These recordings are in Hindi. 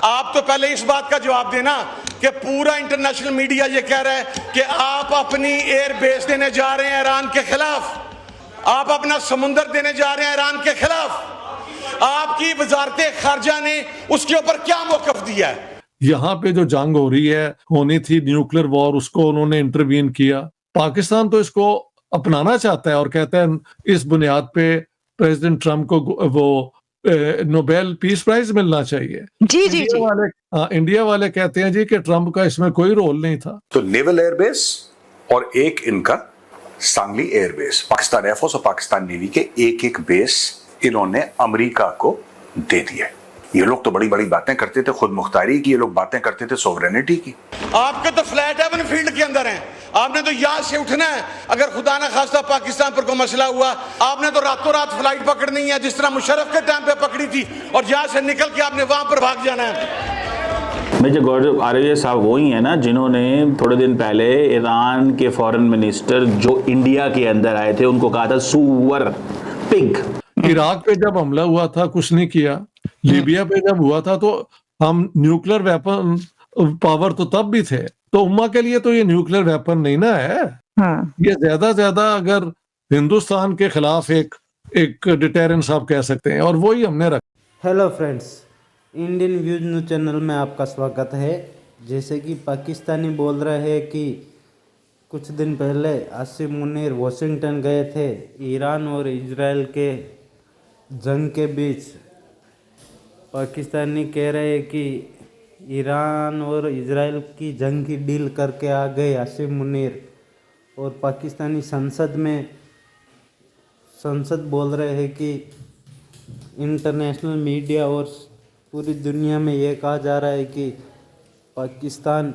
आप तो पहले इस बात का जवाब देना कि पूरा इंटरनेशनल मीडिया ये कह रहा है कि आप अपनी एयर बेस देने जा रहे हैं ईरान के खिलाफ, आप अपना समुंदर देने जा रहे हैं ईरान के खिलाफ। आपकी वजारत खारजा ने उसके ऊपर क्या मौकफ दिया है? यहाँ पे जो जंग हो रही है, होनी थी न्यूक्लियर वॉर, उसको उन्होंने इंटरवीन किया। पाकिस्तान तो इसको अपनाना चाहता है और कहता है इस बुनियाद पे प्रेसिडेंट ट्रम्प को वो नोबेल पीस प्राइज मिलना चाहिए। जी जी जी। इंडिया वाले कहते हैं जी कि ट्रम्प का इसमें कोई रोल नहीं था। तो नेवल एयरबेस और एक इनका सांगली एयरबेस, पाकिस्तान एयरफोर्स और पाकिस्तान नेवी के एक एक बेस इन्होंने अमेरिका को दे दिए। ये लोग तो बड़ी बड़ी बातें करते थे, खुद मुख्तारी की, ये लोग बातें करते थे सोवरेनिटी की। आपके तो फ्लैट हेवन फील्ड के अंदर हैं, आपने तो यहां से उठना है। अगर खुदा ना खास्ता पाकिस्तान पर कोई मसला हुआ, आपने तो रातों रात फ्लाइट पकड़नी है जिस तरह मुशर्रफ के टाइम पे पकड़ी थी, और यहां से निकल के आपने वहां पर भाग जाना है। मेजर गौरव आर्य साहब वही है ना जिन्होंने थोड़े दिन पहले ईरान के फॉरेन मिनिस्टर जो इंडिया के अंदर आए थे उनको कहा था सुअर, पिग। इराक पे जब हमला हुआ था कुछ नहीं किया, लीबिया पे जब हुआ था तो हम न्यूक्लियर वेपन पावर तो तब भी थे, तो उम्मा के लिए तो ये न्यूक्लियर वेपन नहीं ना है। ये ज्यादा अगर हिंदुस्तान के खिलाफ एक डिटेरेंस आप कह सकते हैं, और वही हमने रखा। Hello friends, Indian views news channel में आपका स्वागत है। जैसे कि पाकिस्तानी बोल रहे हैं कि कुछ दिन पहले आसिम मुनीर वाशिंगटन गए थे ईरान और इजराइल के जंग के बीच। पाकिस्तानी कह रहे हैं कि ईरान और इजराइल की जंग की डील करके आ गए आसिम मुनीर, और पाकिस्तानी संसद बोल रहे हैं कि इंटरनेशनल मीडिया और पूरी दुनिया में ये कहा जा रहा है कि पाकिस्तान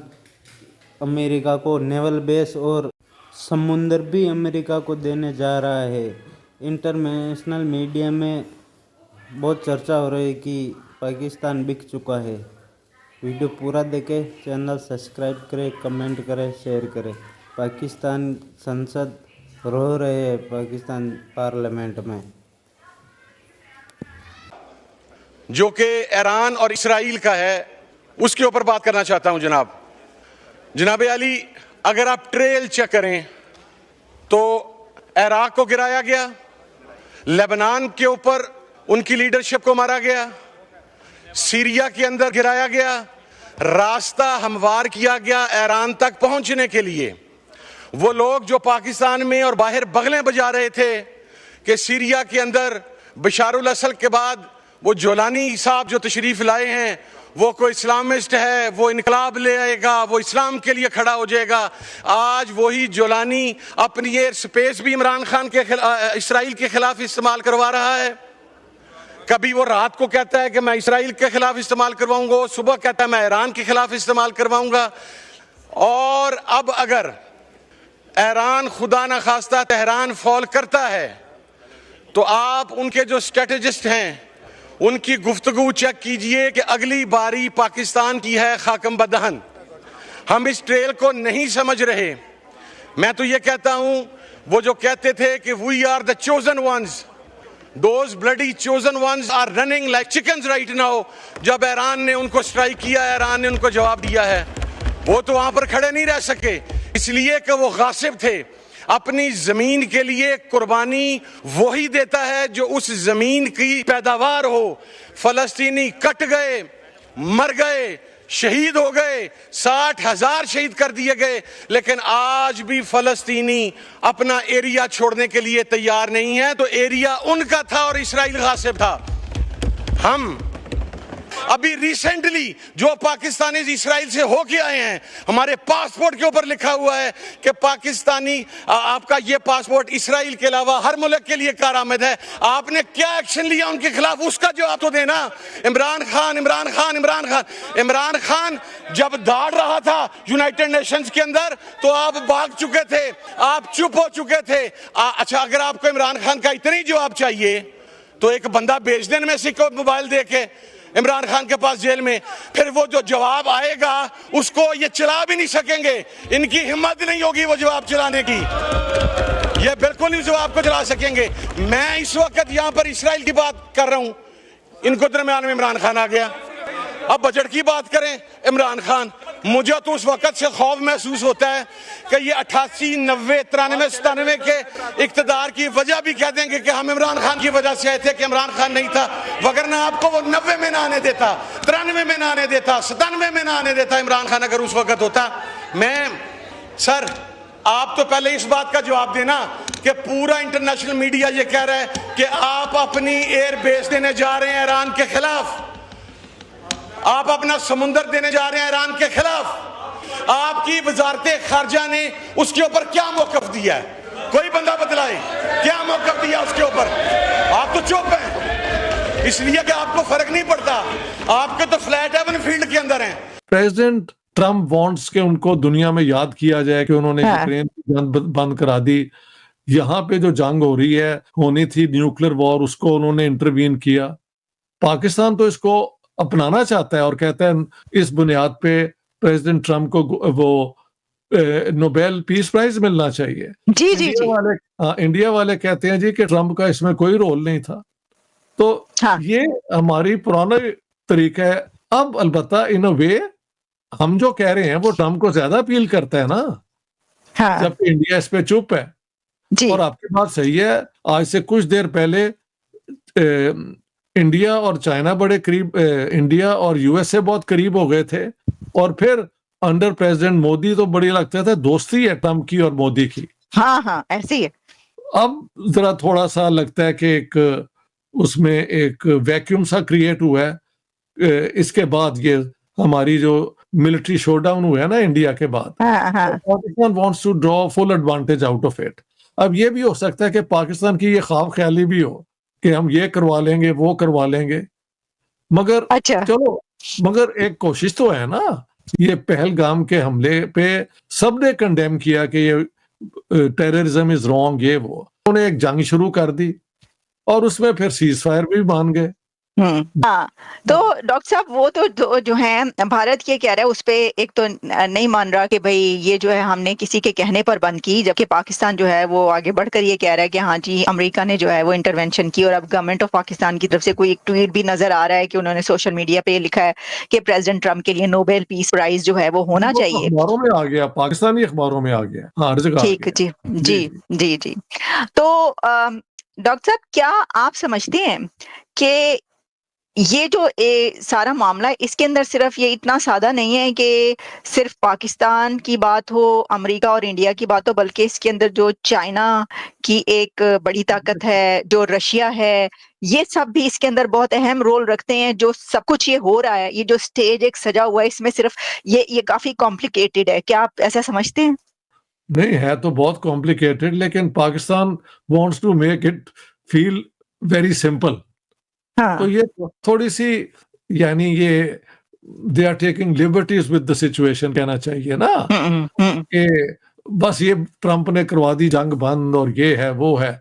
अमेरिका को नेवल बेस और समुंदर भी अमेरिका को देने जा रहा है। इंटरनेशनल मीडिया में बहुत चर्चा हो रही है कि पाकिस्तान बिक चुका है। वीडियो पूरा देखें, चैनल सब्सक्राइब करें, कमेंट करें, शेयर करें। पाकिस्तान संसद रो रहे हैं पाकिस्तान पार्लियामेंट में, जो कि ईरान और इसराइल का है, उसके ऊपर बात करना चाहता हूं। जनाब अली, अगर आप ट्रेल चेक करें तो इराक को गिराया गया, लेबनान के ऊपर उनकी लीडरशिप को मारा गया, सीरिया के अंदर गिराया गया, रास्ता हमवार किया गया ईरान तक पहुंचने के लिए। वो लोग जो पाकिस्तान में और बाहर बगलें बजा रहे थे कि सीरिया के अंदर बशारुल असल के बाद वो जोलानी साहब जो तशरीफ लाए हैं वो कोई इस्लामिस्ट है, वो इनकलाब ले आएगा, वो इस्लाम के लिए खड़ा हो जाएगा। आज वही जोलानी अपनी एयर स्पेस भी इमरान खान के इसराइल के खिलाफ इस्तेमाल करवा रहा है। कभी वो रात को कहता है कि मैं इसराइल के खिलाफ इस्तेमाल करवाऊंगा, सुबह कहता है मैं ईरान के खिलाफ इस्तेमाल करवाऊंगा। और अब अगर ईरान खुदा न खास्ता तेहरान फॉल करता है तो आप उनके जो स्ट्रेटेजिस्ट हैं उनकी गुफ्तगू चेक कीजिए कि अगली बारी पाकिस्तान की है खाकम बदहन। हम इस ट्रेल को नहीं समझ रहे। मैं तो ये कहता हूं, वो जो कहते थे कि we are the chosen ones, those bloody chosen ones are running like chickens right now. जब ईरान ने उनको स्ट्राइक किया, ईरान ने उनको जवाब दिया है, वो तो वहां पर खड़े नहीं रह सके, इसलिए कि वो गासिब थे। अपनी जमीन के लिए कुर्बानी वही देता है जो उस जमीन की पैदावार हो। फलस्तीनी कट गए, मर गए, शहीद हो गए, 60,000 शहीद कर दिए गए, लेकिन आज भी फलस्तीनी अपना एरिया छोड़ने के लिए तैयार नहीं है। तो एरिया उनका था और इसराइल गासिब था। हम अभी रिसेंटली जो पाकिस्तानी इसराइल से होके आए हैं, हमारे पासपोर्ट के ऊपर लिखा हुआ है कि पाकिस्तानी आपका ये पासपोर्ट इसराइल के अलावा हर मुल्क के लिए कारआमद है। आपने क्या एक्शन लिया उनके खिलाफ, उसका जवाब तो देना। इमरान खान जब दाड़ रहा था यूनाइटेड नेशंस के अंदर तो आप भाग चुके थे, आप चुप हो चुके थे। अच्छा, अगर आपको इमरान खान का इतना ही जवाब चाहिए तो एक बंदा भेज देने में से को मोबाइल दे के इमरान खान के पास जेल में, फिर वो जो जवाब आएगा उसको ये चला भी नहीं सकेंगे। इनकी हिम्मत नहीं होगी वो जवाब चलाने की, ये बिल्कुल नहीं जवाब को चला सकेंगे। मैं इस वक्त यहाँ पर इसराइल की बात कर रहा हूँ, इनको दरमियान में इमरान खान आ गया। अब बजट की बात करें, इमरान खान, मुझे तो उस वक्त से खौफ महसूस होता है कि ये 88, 90, 93, 97 के इक्तदार की वजह भी कह देंगे कि हम इमरान खान की वजह से आए थे कि इमरान खान नहीं था, वगरना आपको वो 90 में ना आने देता, 93 में ना आने देता, 97 में ना आने देता इमरान खान अगर उस वक्त होता। मैं सर, आप तो पहले इस बात का जवाब देना कि पूरा इंटरनेशनल मीडिया ये कह रहा है कि आप अपनी एयर बेस देने जा रहे हैं ईरान के खिलाफ, आप अपना समुंदर देने जा रहे हैं ईरान के खिलाफ, आपकी वजारत खारजा ने उसके ऊपर क्या मौकफ दिया है? कोई बंदा बतलाए क्या मौकफ दिया उसके ऊपर? आप तो चुप हैं इसलिए कि आपको फर्क नहीं पड़ता, आपके तो फ्लैट हेवन फील्ड के अंदर हैं। प्रेसिडेंट ट्रम्प वांट्स के उनको दुनिया में याद किया जाए कि उन्होंने यूक्रेन की जंग बंद करा दी, यहाँ पे जो जंग हो रही है, होनी थी न्यूक्लियर वॉर, उसको उन्होंने इंटरवीन किया। पाकिस्तान तो इसको अपनाना चाहता है और कहता है इस बुनियाद पे प्रेसिडेंट ट्रम्प को वो नोबेल पीस प्राइज मिलना चाहिए। जी जी जी। इंडिया वाले कहते हैं जी कि ट्रम्प का इसमें कोई रोल नहीं था। तो ये हमारी पुराना तरीका है। अब अलबत्ता इन अ वे हम जो कह रहे हैं वो ट्रम्प को ज्यादा अपील करता है ना, जबकि इंडिया इस पे चुप है। और आपकी बात सही है, आज से कुछ देर पहले इंडिया और चाइना बड़े करीब, इंडिया और यूएस से बहुत करीब हो गए थे, और फिर अंडर प्रेसिडेंट मोदी तो बड़ी लगता था दोस्ती है ट्रम्प की और मोदी की। हाँ ऐसे ही है। अब जरा थोड़ा सा लगता है कि एक उसमें एक वैक्यूम सा क्रिएट हुआ है। इसके बाद ये हमारी जो मिलिट्री शोडाउन हुआ है ना इंडिया के बाद, Pakistan wants to draw full advantage out of it. अब ये भी हो सकता है कि पाकिस्तान की ये ख्वाब ख्याली भी हो कि हम ये करवा लेंगे वो करवा लेंगे, मगर चलो, मगर एक कोशिश तो है ना। ये पहलगाम के हमले पे सबने कंडेम किया कि ये टेररिज्म इज रॉन्ग, ये वो, उन्होंने एक जंग शुरू कर दी और उसमें फिर सीज फायर भी मान गए। हाँ, तो डॉक्टर साहब वो तो जो है भारत ये कह रहा है उस पे एक तो नहीं मान रहा कि भाई ये जो है हमने किसी के कहने पर बंद की, जबकि पाकिस्तान जो है वो आगे बढ़कर ये कह रहा है कि हाँ जी अमेरिका ने जो है वो इंटरवेंशन की। और अब गवर्नमेंट ऑफ पाकिस्तान की तरफ से कोई एक ट्वीट भी नजर आ रहा है कि उन्होंने सोशल मीडिया पे लिखा है कि प्रेसिडेंट ट्रम्प के लिए नोबेल पीस प्राइज जो है वो होना चाहिए। अखबारों में आ गया, पाकिस्तानी अखबारों में आ गया। हाँ, ठीक जी जी जी जी। तो डॉक्टर साहब क्या आप समझते हैं कि ये जो सारा मामला है इसके अंदर सिर्फ ये इतना सादा नहीं है कि सिर्फ पाकिस्तान की बात हो, अमेरिका और इंडिया की बात हो, बल्कि इसके अंदर जो चाइना की एक बड़ी ताकत है, जो रशिया है, ये सब भी इसके अंदर बहुत अहम रोल रखते हैं। जो सब कुछ ये हो रहा है, ये जो स्टेज एक सजा हुआ है, इसमें सिर्फ ये काफी कॉम्प्लिकेटेड है। क्या आप ऐसा समझते हैं? नहीं है तो बहुत कॉम्प्लिकेटेड, लेकिन Pakistan wants to make it feel very simple. तो ये थोड़ी सी, यानी ये they are taking liberties with the situation कहना चाहिए ना, कि बस ये ट्रम्प ने करवा दी जंग बंद और ये है वो है।